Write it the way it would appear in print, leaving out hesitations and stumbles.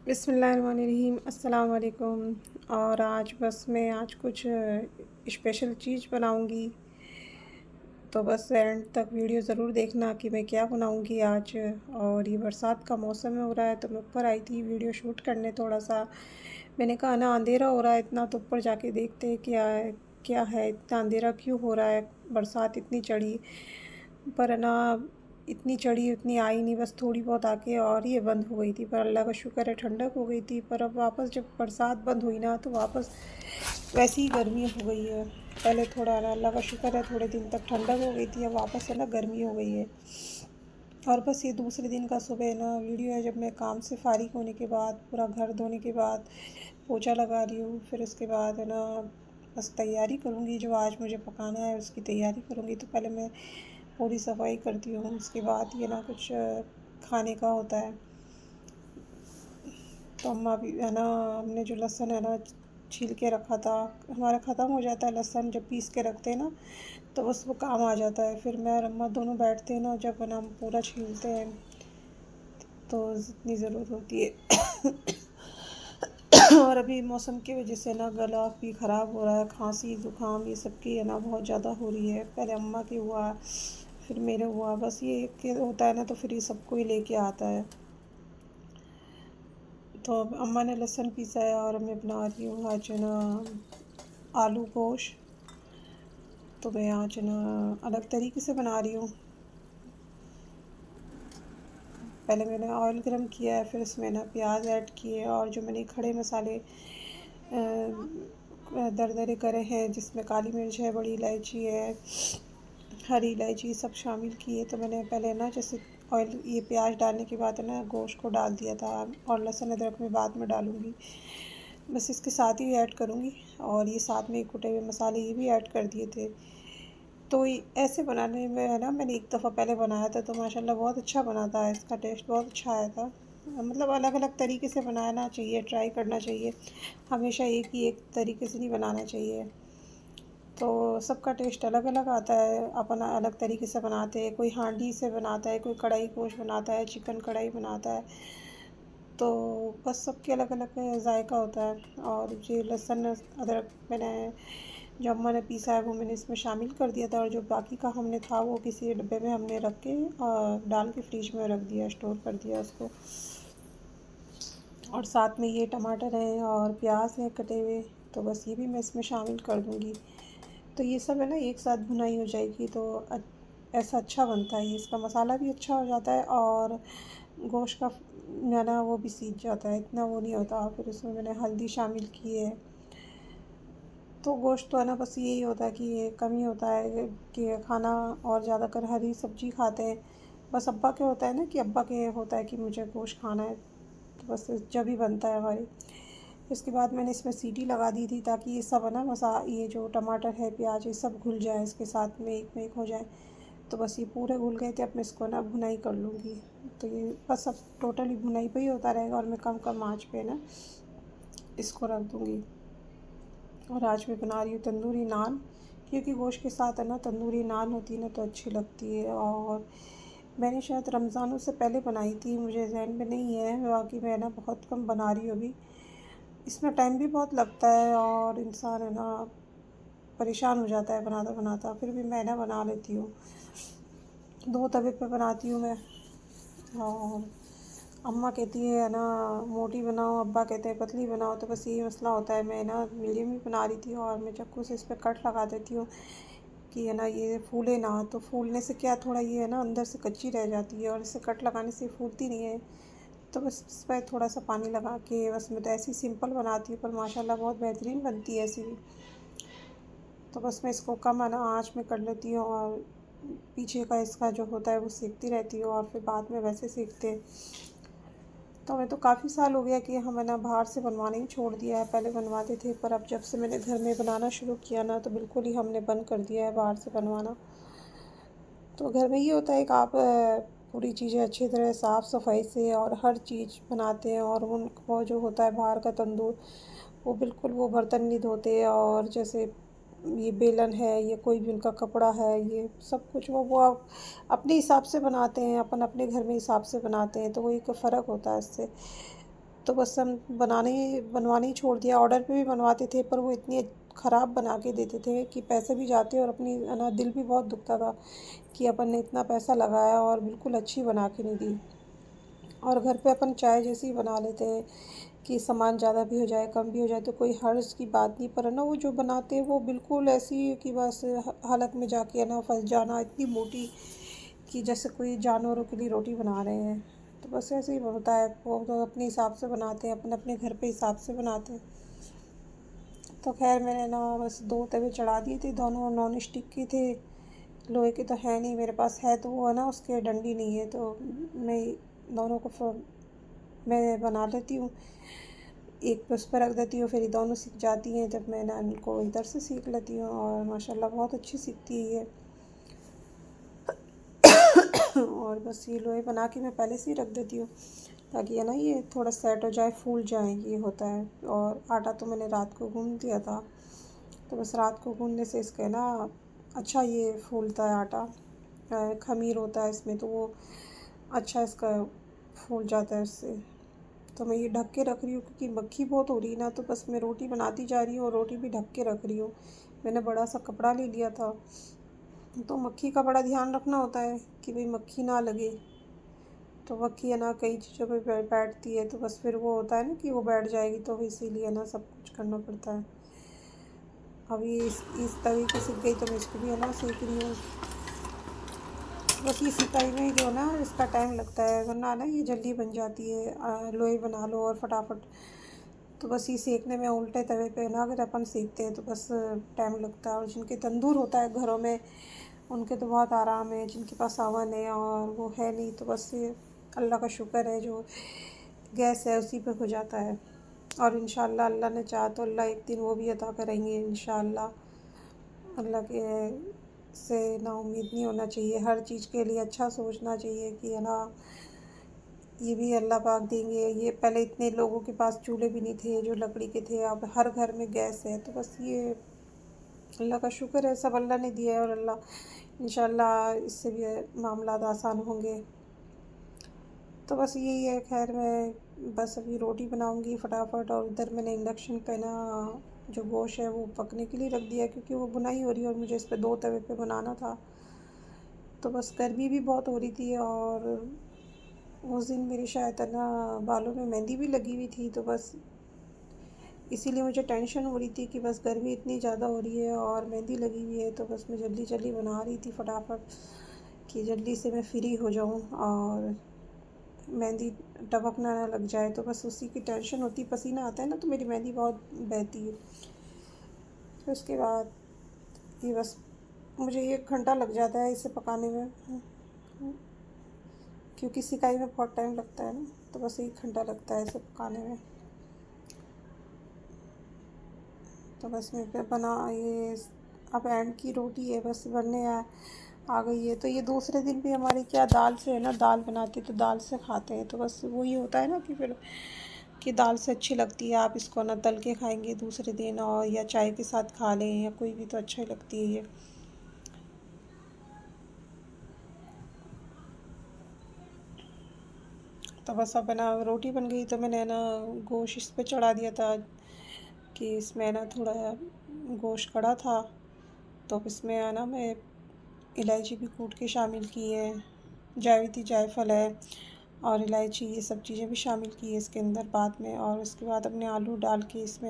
बिस्मिल्लाहिर्रहमानिर्रहीम अस्सलाम वालेकुम। और आज कुछ स्पेशल चीज़ बनाऊंगी, तो बस एंड तक वीडियो ज़रूर देखना कि मैं क्या बनाऊंगी आज। और ये बरसात का मौसम हो रहा है तो मैं ऊपर आई थी वीडियो शूट करने थोड़ा सा। मैंने कहा ना अंधेरा हो रहा है इतना, तो ऊपर जाके देखते हैं क्या है इतना अंधेरा क्यों हो रहा है। बरसात इतनी चढ़ी पर ना, इतनी चढ़ी उतनी आई नहीं, बस थोड़ी बहुत आके और ये बंद हो गई थी। पर अल्लाह का शुक्र है ठंडक हो गई थी। पर अब वापस जब बरसात बंद हुई ना तो वापस वैसी ही गर्मी हो गई है। पहले थोड़ा ना अल्लाह का शुक्र है थोड़े दिन तक ठंडक हो गई थी, अब वापस है ना गर्मी हो गई है। और बस ये दूसरे दिन का सुबह ना वीडियो है, जब मैं काम से फारिग होने के बाद पूरा घर धोने के बाद पोछा लगा रही हूँ। फिर उसके बाद है ना बस तैयारी करूँगी, जो आज मुझे पकाना है उसकी तैयारी करूँगी। तो पहले मैं पूरी सफाई करती हूँ, उसके बाद ये ना कुछ खाने का होता है। तो अम्मा भी है ना, हमने जो लहसुन है ना छील के रखा था, हमारा ख़त्म हो जाता है लहसुन जब पीस के रखते हैं ना, तो बस वो काम आ जाता है। फिर मैं और अम्मा दोनों बैठते हैं ना, जब है ना हम पूरा छीलते हैं तो जितनी ज़रूरत होती है। और अभी मौसम की वजह से ना गला भी ख़राब हो रहा है, खांसी ज़ुकाम ये सब की है ना बहुत ज़्यादा हो रही है। पहले अम्मा की हुआ, फिर मेरे हुआ, बस ये एक के होता है ना तो फिर ये सबको ही लेके आता है। तो अब अम्मा ने लहसुन पीसा है और मैं बना रही हूँ आज ना आलू गोश्त। तो मैं आज ना अलग तरीके से बना रही हूँ। पहले मैंने ऑयल गरम किया है, फिर इसमें ना प्याज ऐड किए और जो मैंने खड़े मसाले दरदरे करे हैं, जिसमें काली मिर्च है, बड़ी इलायची है, हरी इलायची सब शामिल किए। तो मैंने पहले ना जैसे ऑयल ये प्याज डालने के बाद है ना गोश्त को डाल दिया था, और लहसुन अदरक में बाद में डालूँगी, बस इसके साथ ही ऐड करूँगी। और ये साथ में कुटे हुए मसाले ये भी ऐड कर दिए थे। तो ऐसे बनाने में है ना, मैंने एक दफ़ा पहले बनाया था तो माशाल्लाह बहुत अच्छा बना था, इसका टेस्ट बहुत अच्छा आया था। मतलब अलग अलग तरीके से बनाना चाहिए, ट्राई करना चाहिए, हमेशा एक तरीके से नहीं बनाना चाहिए। तो सबका टेस्ट अलग अलग आता है, अपना अलग तरीके से बनाते हैं। कोई हांडी से बनाता है, कोई कढ़ाई गोश्त बनाता है, चिकन कढ़ाई बनाता है। तो बस सबके अलग अलग जायका होता है। और ये लहसुन अदरक मैंने जो अम्मा ने पीसा है वो मैंने इसमें शामिल कर दिया था, और जो बाकी का हमने था वो किसी डब्बे में हमने रख के डाल के फ्रिज में रख दिया, स्टोर कर दिया उसको। और साथ में ये टमाटर हैं और प्याज हैं कटे हुए, तो बस ये भी मैं इसमें शामिल कर दूँगी। तो ये सब है ना एक साथ भुनाई हो जाएगी तो ऐसा अच्छा बनता है। ये इसका मसाला भी अच्छा हो जाता है और गोश्त का है ना वो भी सीज जाता है, इतना वो नहीं होता। फिर उसमें मैंने हल्दी शामिल की है। तो गोश्त तो है ना बस यही होता है कि ये कम ही होता है कि खाना, और ज़्यादा कर हरी सब्ज़ी खाते हैं। बस अब्बा के होता है ना कि अब्बा के होता है कि मुझे गोश्त खाना है, तो बस जब ही बनता है हमारे। इसके बाद मैंने इसमें सीटी लगा दी थी ताकि ये सब है ना ये जो टमाटर है प्याज ये सब घुल जाए, इसके साथ में एक हो जाए। तो बस ये पूरे घुल गए थे, अब मैं इसको ना भुनाई कर लूँगी। तो ये बस अब टोटली भुनाई पे ही होता रहेगा, और मैं कम कम आँच पे ना इसको रख दूँगी। और आज मैं बना रही हूँ तंदूरी नान, क्योंकि गोश्त के साथ है ना तंदूरी नान होती है ना तो अच्छी लगती है। और मैंने शायद रमज़ानों से पहले बनाई थी, मुझे ज़हन में नहीं है, बाकी मैं ना बहुत कम बना रही हूँ अभी। इसमें टाइम भी बहुत लगता है और इंसान है ना परेशान हो जाता है बनाता बनाता, फिर भी मैं ना बना लेती हूँ। दो तवे पे बनाती हूँ मैं। और अम्मा कहती है ना मोटी बनाओ, अब्बा कहते हैं पतली बनाओ, तो बस यही मसला होता है। मैं ना मीडियम ही बना रही थी और मैं चाकू से इस पर कट लगा देती हूँ कि है ना ये फूले ना। तो फूलने से क्या, थोड़ा ये है ना अंदर से कच्ची रह जाती है, और इसे कट लगाने से फूलती नहीं है। तो बस इस पर थोड़ा सा पानी लगा के, बस मैं तो ऐसी सिंपल बनाती हूँ पर माशाल्लाह बहुत बेहतरीन बनती है ऐसी भी। तो बस मैं इसको कम है ना आँच में कर लेती हूँ, और पीछे का इसका जो होता है वो सेकती रहती हूँ, और फिर बाद में वैसे सेकते हैं। तो हमें तो काफ़ी साल हो गया कि हम है ना बाहर से बनवाना ही छोड़ दिया है। पहले बनवाते थे पर अब जब से मैंने घर में बनाना शुरू किया ना तो बिल्कुल ही हमने बंद कर दिया है बाहर से बनवाना। तो घर में ये होता है कि आप पूरी चीज़ें अच्छी तरह साफ़ सफाई से और हर चीज़ बनाते हैं। और उनको जो होता है बाहर का तंदूर, वो बिल्कुल वो बर्तन नहीं धोते, और जैसे ये बेलन है, ये कोई भी उनका कपड़ा है, ये सब कुछ वो आप अपने हिसाब से बनाते हैं, अपन अपने घर में हिसाब से बनाते हैं, तो वो एक फ़र्क होता है इससे। तो बस हम बनवाने ही छोड़ दिया। ऑर्डर पे भी बनवाते थे पर वो इतनी ख़राब बना के देते थे कि पैसे भी जाते और अपनी ना दिल भी बहुत दुखता था कि अपन ने इतना पैसा लगाया और बिल्कुल अच्छी बना के नहीं दी। और घर पे अपन चाय जैसी ही बना लेते हैं कि सामान ज़्यादा भी हो जाए कम भी हो जाए तो कोई हर्ज की बात नहीं, पर ना वो जो बनाते हैं वो बिल्कुल ऐसी है कि बस हलक में जाके है ना फंस जाना, इतनी मोटी कि जैसे कोई जानवरों के लिए रोटी बना रहे हैं। तो बस ऐसे ही होता है, वो तो अपने हिसाब से बनाते हैं, अपने अपने घर पे हिसाब से बनाते हैं। तो खैर मैंने ना बस 2 तवे चढ़ा दिए थे, दोनों नॉन स्टिक के थे, लोहे के तो है नहीं मेरे पास, है तो वो है ना उसके डंडी नहीं है, तो मैं दोनों को मैं बना लेती हूँ, एक पे उस पर रख देती हूँ, फिर ये दोनों सीख जाती हैं, जब मैं ना इनको इधर से सीख लेती हूँ और माशाल्लाह बहुत अच्छी सीखती है ये। और बस ये लोहे बना के मैं पहले से ही रख देती हूँ ताकि है ना ये थोड़ा सेट हो जाए, फूल जाए, ये होता है। और आटा तो मैंने रात को गूँध दिया था, तो बस रात को गूँधने से इसका ना अच्छा ये फूलता है आटा, खमीर होता है इसमें तो वो अच्छा इसका फूल जाता है उससे। तो मैं ये ढक के रख रही हूँ क्योंकि मक्खी बहुत हो रही है ना, तो बस मैं रोटी बनाती जा रही हूँ और रोटी भी ढक के रख रही हूँ। मैंने बड़ा सा कपड़ा ले लिया था, तो मक्खी का बड़ा ध्यान रखना होता है कि भाई मक्खी ना लगे। तो मक्खी है ना कई चीज़ों पे बैठती है, तो बस फिर वो होता है ना कि वो बैठ जाएगी, तो इसीलिए ना सब कुछ करना पड़ता है। अभी इस तवे की सीख गई तो मैं इसको भी है ना सीख रही हूँ। बस ये सिकाई में ही जो ना इसका टाइम लगता है, वरना ना ये जल्दी बन जाती है, लोई बना लो और फटाफट। तो बस ये सेकने में उल्टे तवे पे ना अगर अपन सेकते हैं तो बस टाइम लगता है। और जिनके तंदूर होता है घरों में उनके तो बहुत आराम है, जिनके पास सावन है और वो है नहीं तो बस ये अल्लाह का शुक्र है जो गैस है उसी पे हो जाता है। और इंशाल्लाह अल्लाह ने चाहा तो अल्लाह एक दिन वो भी अता करेंगे इंशाल्लाह। अल्लाह के से ना उम्मीद नहीं होना चाहिए, हर चीज़ के लिए अच्छा सोचना चाहिए कि है ना ये भी अल्लाह पाक देंगे। ये पहले इतने लोगों के पास चूल्हे भी नहीं थे जो लकड़ी के थे, अब हर घर में गैस है, तो बस ये अल्लाह का शुक्र है, सब अल्लाह ने दिया है और अल्लाह इंशाल्लाह इससे भी मामला आसान होंगे। तो बस यही है। खैर मैं बस अभी रोटी बनाऊंगी फटाफट, और उधर मैंने इंडक्शन पे ना जो गोश्त है वो पकने के लिए रख दिया है क्योंकि वो बुनाई हो रही है और मुझे इस पर 2 तवे पे बनाना था। तो बस गर्मी भी बहुत हो रही थी और उस दिन मेरी शायद है ना बालों में मेहंदी भी लगी हुई थी, तो बस इसीलिए मुझे टेंशन हो रही थी कि बस गर्मी इतनी ज़्यादा हो रही है और मेहंदी लगी हुई है, तो बस मैं जल्दी जल्दी बना रही थी फटाफट कि जल्दी से मैं फ्री हो जाऊँ और मेहंदी टपकना ना लग जाए। तो बस उसी की टेंशन होती, पसीना आता है ना तो मेरी मेहंदी बहुत बहती है। फिर उसके बाद ये बस मुझे 1 घंटा लग जाता है इसे पकाने में, क्योंकि सिकाई में बहुत टाइम लगता है ना, तो बस 1 घंटा लगता है इसे पकाने में। तो बस मैं पे बना ये अब एंड की रोटी है, बस बनने आ गई है। तो ये दूसरे दिन भी हमारे क्या दाल से है ना, दाल बनाते तो दाल से खाते हैं, तो बस वही होता है ना कि फिर कि दाल से अच्छी लगती है, आप इसको ना तल के खाएंगे दूसरे दिन और या चाय के साथ खा लें या कोई भी, तो अच्छा ही लगती है ये। तो बस अब है ना रोटी बन गई, तो मैंने ना गोश्त इस पे चढ़ा दिया था कि इसमें ना थोड़ा गोश्त कड़ा था, तो इसमें है ना मैं इलायची भी कूट के शामिल की है, जावित्री जायफल है और इलायची, ये सब चीज़ें भी शामिल की है इसके अंदर बाद में। और उसके बाद अपने आलू डाल के इसमें